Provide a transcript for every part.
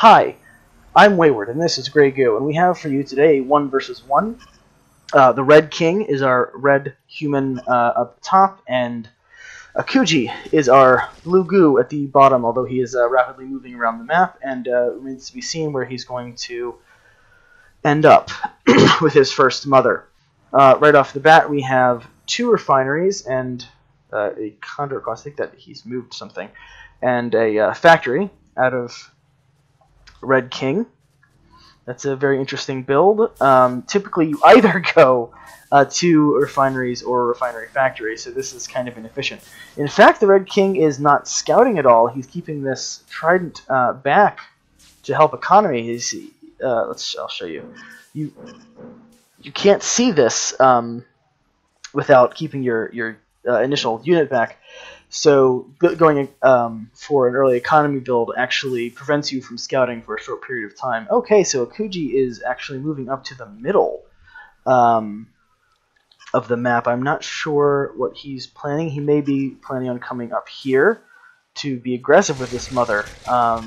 Hi, I'm Wayward, and this is Grey Goo, and we have for you today 1 versus 1. The Red King is our red human up top, and Akuji is our blue goo at the bottom, although he is rapidly moving around the map, and remains to be seen where he's going to end up with his first mother. Right off the bat, we have 2 refineries and a condor cross. I think that he's moved something, and a factory out of Red King. That's a very interesting build. Typically, you either go to refineries or refinery factories, so this is kind of inefficient. In fact, the Red King is not scouting at all. He's keeping this trident back to help economy. I'll show you. You can't see this without keeping your initial unit back. So going for an early economy build actually prevents you from scouting for a short period of time. Okay, so Akuji is actually moving up to the middle of the map. I'm not sure what he's planning. He may be planning on coming up here to be aggressive with this mother.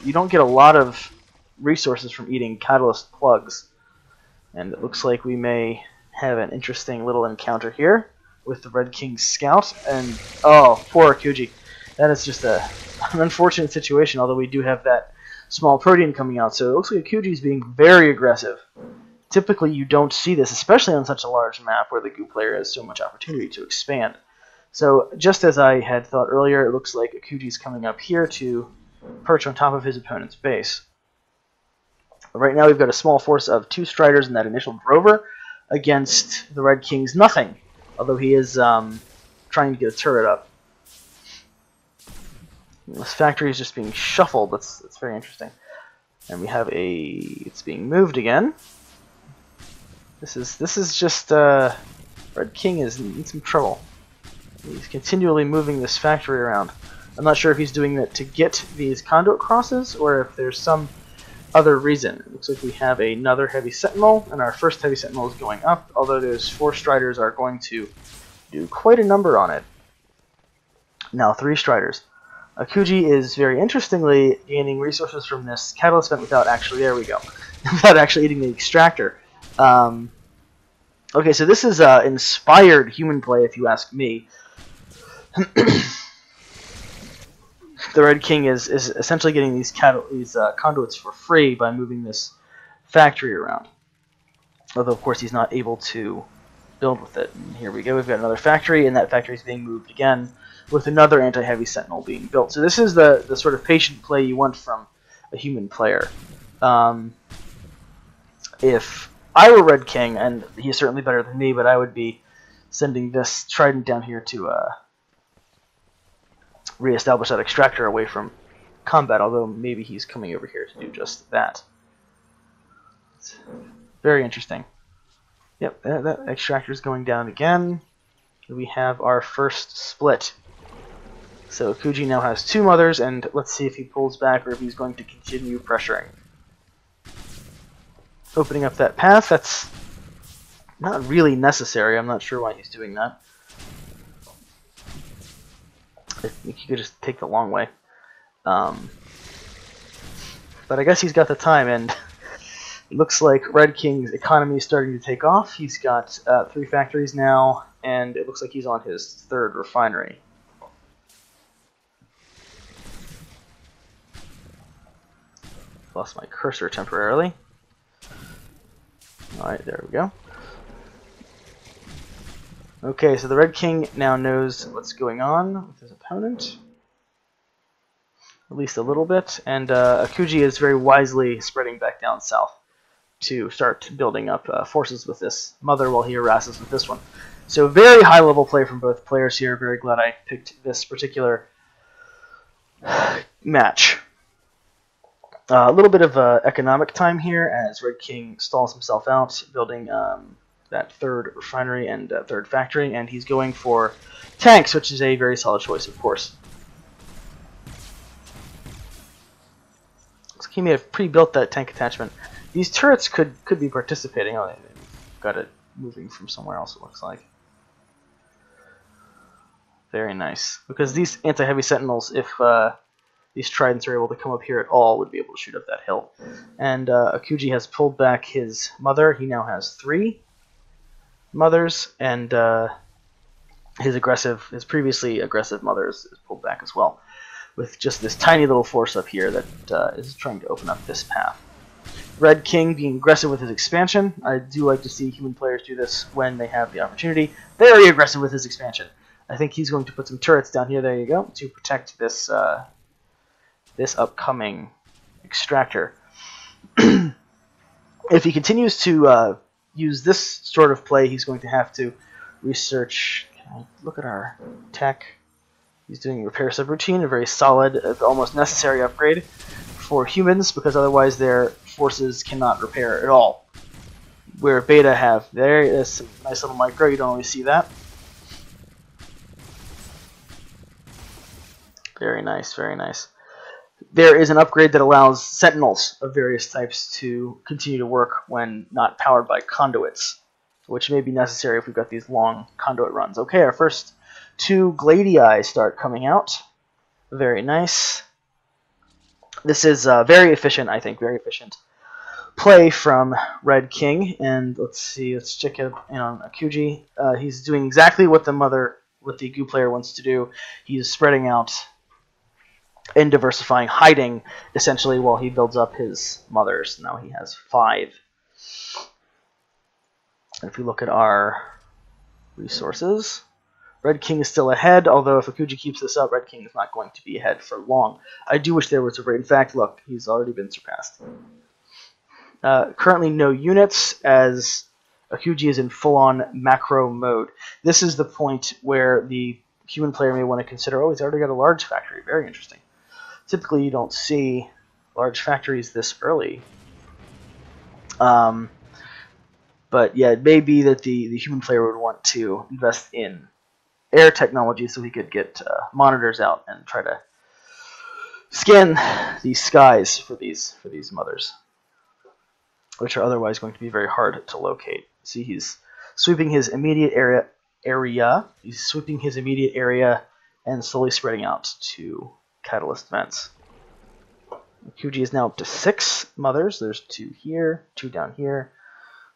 You don't get a lot of resources from eating catalyst plugs, and it looks like we may have an interesting little encounter here with the Red King's scout, and oh, poor Akuji. That is just an unfortunate situation, although we do have that small protein coming out, so it looks like Akuji is being very aggressive. Typically you don't see this, especially on such a large map where the goo player has so much opportunity to expand. So just as I had thought earlier, it looks like Akuji is coming up here to perch on top of his opponent's base. Right now we've got a small force of 2 Striders and that initial Drover against the Red King's nothing. Although he is trying to get a turret up. This factory is just being shuffled. That's very interesting. And we have it's being moved again. This is just Red King is in some trouble. He's continually moving this factory around. I'm not sure if he's doing that to get these conduit crosses or if there's some other reason. It looks like we have another heavy sentinel, and our first heavy sentinel is going up, although those 4 Striders are going to do quite a number on it. Now 3 Striders. Akuji is very interestingly gaining resources from this catalyst vent without actually, there we go, without actually eating the extractor. Okay, so this is inspired human play, if you ask me. The Red King is essentially getting these conduits for free by moving this factory around. Although, of course, he's not able to build with it. And here we go. We've got another factory, and that factory is being moved again with another anti-heavy sentinel being built. So this is the sort of patient play you want from a human player. If I were Red King, and he's certainly better than me, but I would be sending this trident down here to reestablish that extractor away from combat, although maybe he's coming over here to do just that. It's very interesting. Yep, that extractor is going down again. We have our first split. So Akuji now has 2 mothers, and let's see if he pulls back or if he's going to continue pressuring. Opening up that path, that's not really necessary. I'm not sure why he's doing that. I think you could just take the long way. But I guess he's got the time, and it looks like Red King's economy is starting to take off. He's got 3 factories now, and it looks like he's on his 3rd refinery. Lost my cursor temporarily. Alright, there we go. Okay, so the Red King now knows what's going on with his opponent, at least a little bit, and Akuji is very wisely spreading back down south to start building up forces with this mother while he harasses with this one. So very high level play from both players here. Very glad I picked this particular match. A little bit of economic time here as Red King stalls himself out, building that 3rd refinery and 3rd factory, and he's going for tanks, which is a very solid choice, of course. Looks like he may have pre-built that tank attachment. These turrets could be participating. Oh, they've got it moving from somewhere else, it looks like. Very nice. Because these anti-heavy sentinels, if these tridents are able to come up here at all would be able to shoot up that hill. And Akuji has pulled back his mother. He now has 3 mothers, and his previously aggressive mother is pulled back as well, with just this tiny little force up here that is trying to open up this path. Red King being aggressive with his expansion. I do like to see human players do this when they have the opportunity. Very aggressive with his expansion. I think he's going to put some turrets down here, there you go, to protect this this upcoming extractor. If he continues to use this sort of play, he's going to have to research. Can I look at our tech? He's doing repair subroutine, a very solid, almost necessary upgrade for humans, because otherwise their forces cannot repair at all. Where Beta have this nice little micro, you don't always see that. Very nice, very nice. There is an upgrade that allows sentinels of various types to continue to work when not powered by conduits, which may be necessary if we've got these long conduit runs. Okay, our first 2 Gladii start coming out. Very nice. This is very efficient, I think, very efficient play from Red King. And let's see, let's check in on Akuji. He's doing exactly what the Goo player wants to do. He's spreading out and diversifying, hiding essentially while he builds up his mothers. Now he has 5. If we look at our resources, Red King is still ahead, although if Akuji keeps this up, Red King is not going to be ahead for long. I do wish there was a raid. In fact, look, he's already been surpassed. Currently no units, as Akuji is in full-on macro mode. This is the point where the human player may want to consider, oh, he's already got a large factory. Very interesting. Typically, you don't see large factories this early. But yeah, it may be that the human player would want to invest in air technology so he could get monitors out and try to scan these skies for these mothers, which are otherwise going to be very hard to locate. See, he's sweeping his immediate area. He's sweeping his immediate area and slowly spreading out to catalyst vents. Akuji is now up to 6 mothers. There's 2 here, 2 down here,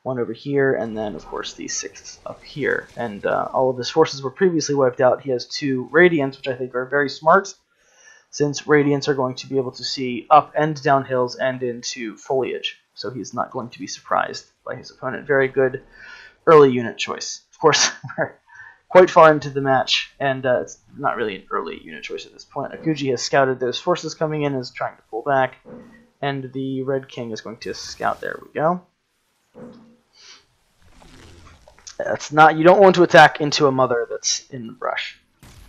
1 over here, and then, of course, these 6 up here. And all of his forces were previously wiped out. He has 2 Radiants, which I think are very smart, since Radiants are going to be able to see up and down hills and into foliage. So he's not going to be surprised by his opponent. Very good early unit choice. Of course, we're quite far into the match, and it's not really an early unit choice at this point. Akuji has scouted those forces coming in, is trying to pull back, and the Red King is going to scout. There we go. That's not. You don't want to attack into a mother that's in the brush.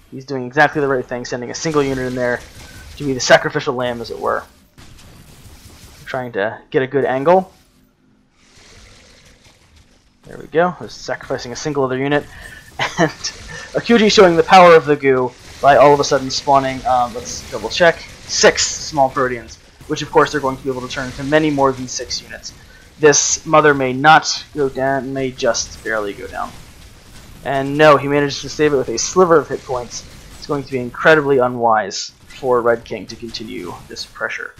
He's doing exactly the right thing, sending a single unit in there to be the sacrificial lamb, as it were. Trying to get a good angle. There we go. Just sacrificing a single other unit. And Akuji showing the power of the Goo by all of a sudden spawning, let's double check, 6 small Proteans, which of course they're going to be able to turn into many more than 6 units. This mother may not go down, may just barely go down. And no, he managed to save it with a sliver of hit points. It's going to be incredibly unwise for Red King to continue this pressure.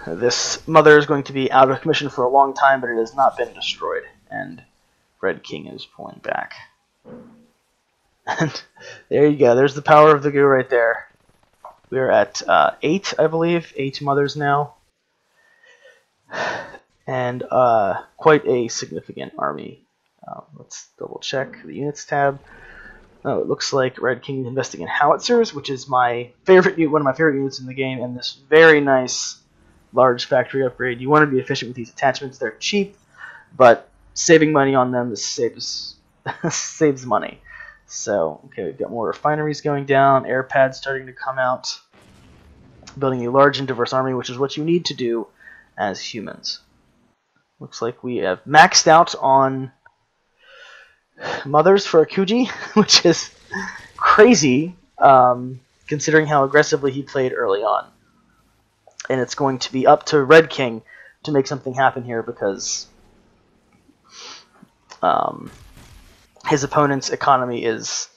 This mother is going to be out of commission for a long time, but it has not been destroyed. And Red King is pulling back. And there you go. There's the power of the Goo right there. We're at 8, I believe. 8 mothers now. And quite a significant army. Let's double check the units tab. Oh, it looks like Red King is investing in howitzers, which is my favorite, one of my favorite units in the game, and this very nice large factory upgrade. You want to be efficient with these attachments. They're cheap, but saving money on them saves money. So, okay, we've got more refineries going down, air pads starting to come out, building a large and diverse army, which is what you need to do as humans. Looks like we have maxed out on mothers for Akuji, which is crazy, considering how aggressively he played early on. And it's going to be up to Red King to make something happen here, because his opponent's economy is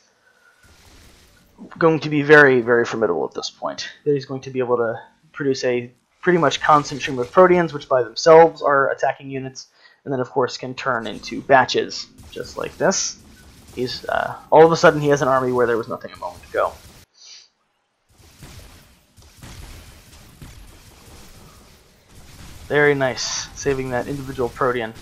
going to be very, very formidable at this point. He's going to be able to produce a pretty much constant stream of Proteans, which by themselves are attacking units, and then of course can turn into batches, just like this. He's all of a sudden he has an army where there was nothing a moment ago. Very nice, saving that individual Protean.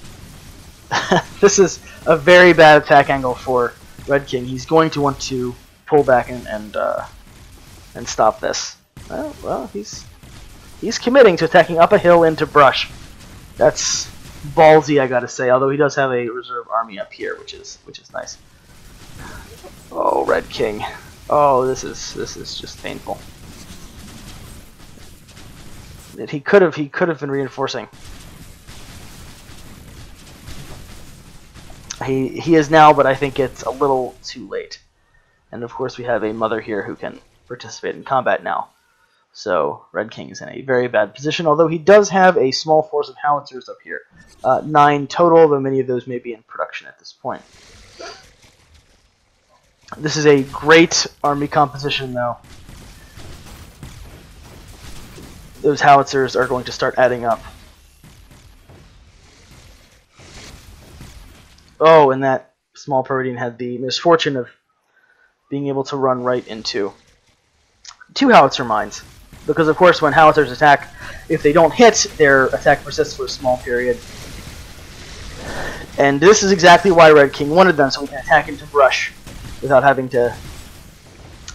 This is a very bad attack angle for TheRedKing. He's going to want to pull back and stop this. Well, he's committing to attacking up a hill into brush. That's ballsy, I gotta say. Although he does have a reserve army up here, which is nice. Oh, TheRedKing. Oh, this is just painful. He could have been reinforcing. He is now, but I think it's a little too late. And of course we have a mother here who can participate in combat now. So TheRedKing is in a very bad position, although he does have a small force of howitzers up here. 9 total, though many of those may be in production at this point. This is a great army composition, though. Those howitzers are going to start adding up. Oh, and that small Protean had the misfortune of being able to run right into 2 howitzer mines. Because, of course, when howitzers attack, if they don't hit, their attack persists for a small period. And this is exactly why TheRedKing wanted them, so we can attack into brush without having to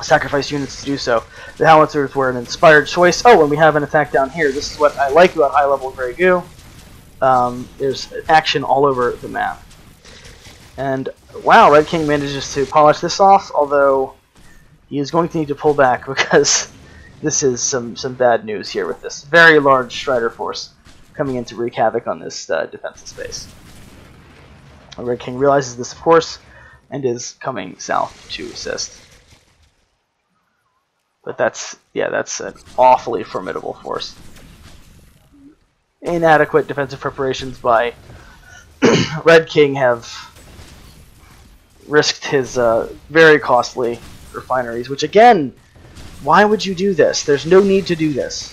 sacrifice units to do so. The howitzers were an inspired choice. Oh, and we have an attack down here. This is what I like about high-level Grey Goo. There's action all over the map. And, wow, TheRedKing manages to polish this off, although he is going to need to pull back because this is some bad news here with this very large Strider force coming in to wreak havoc on this defensive space. TheRedKing realizes this, of course, and is coming south to assist. But that's an awfully formidable force. Inadequate defensive preparations by TheRedKing have risked his very costly refineries, which again, why would you do this? There's no need to do this.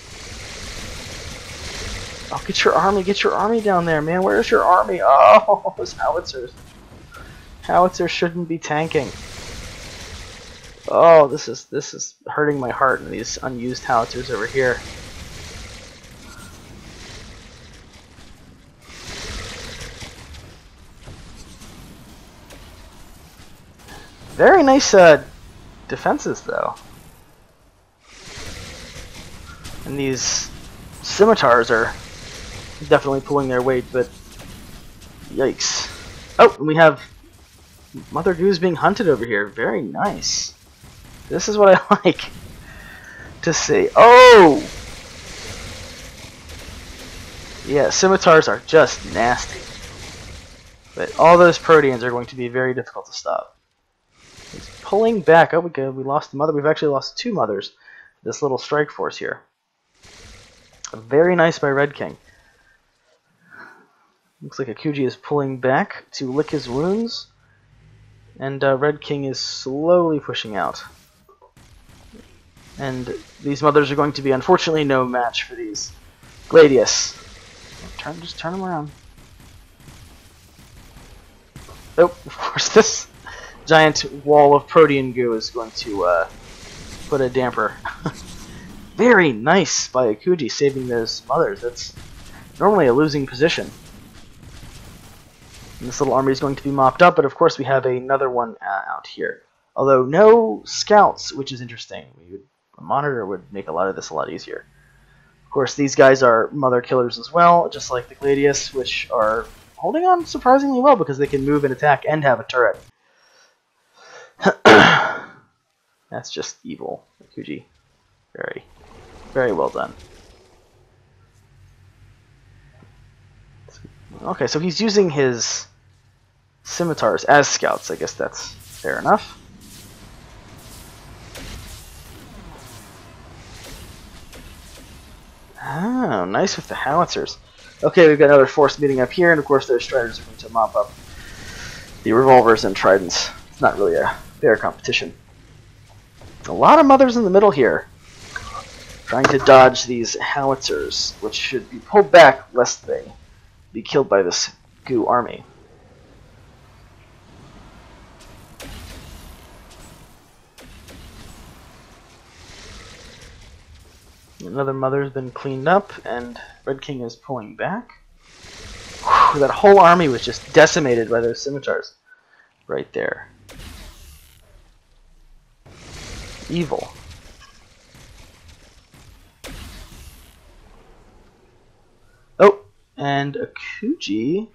Oh, get your army down there, man. Where's your army? Oh, those howitzers. Howitzers shouldn't be tanking. Oh, this is hurting my heart in these unused howitzers over here. Very nice defenses, though. And these scimitars are definitely pulling their weight, but yikes. Oh, and we have Mother Goose being hunted over here. Very nice. This is what I like to see. Oh! Yeah, scimitars are just nasty. But all those Proteans are going to be very difficult to stop. He's pulling back. Oh, we lost a mother. We've actually lost 2 mothers. This little strike force here. Very nice by TheRedKing. Looks like Akuji is pulling back to lick his wounds. And TheRedKing is slowly pushing out. And these mothers are going to be, unfortunately, no match for these Gladius. Just turn them around. Oh, of course, this giant wall of Protean goo is going to put a damper. Very nice by Akuji saving those mothers. That's normally a losing position. And this little army is going to be mopped up, but of course we have another one out here. Although no scouts, which is interesting. A monitor would make a lot of this a lot easier. Of course, these guys are mother killers as well, just like the Gladius, which are holding on surprisingly well because they can move and attack and have a turret. That's just evil, Akuji. Very, very well done. Okay, so he's using his scimitars as scouts. I guess that's fair enough. Oh, nice with the howitzers. Okay, we've got another force meeting up here, and of course those striders are going to mop up the revolvers and tridents. It's not really a fair competition. A lot of mothers in the middle here, trying to dodge these howitzers, which should be pulled back lest they be killed by this goo army. Another mother's been cleaned up, and Red King is pulling back. Whew, that whole army was just decimated by those scimitars right there. Evil. Oh, and Akuji.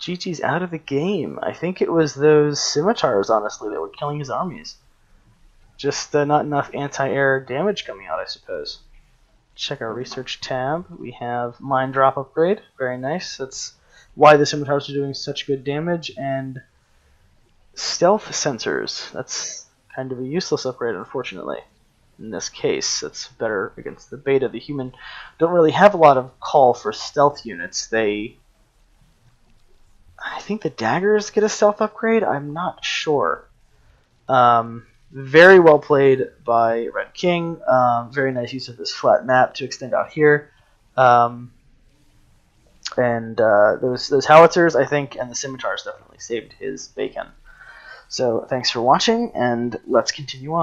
GG's out of the game. I think it was those scimitars, honestly, that were killing his armies. Just not enough anti-air damage coming out, I suppose. Check our research tab. We have mine drop upgrade. Very nice. That's why the scimitars are doing such good damage. And stealth sensors. That's kind of a useless upgrade, unfortunately. In this case, it's better against the beta. The human don't really have a lot of call for stealth units. I think the daggers get a stealth upgrade. I'm not sure. Very well played by Red King. Very nice use of this flat map to extend out here. And those howitzers, I think, and the scimitars definitely saved his bacon. So thanks for watching, and let's continue on.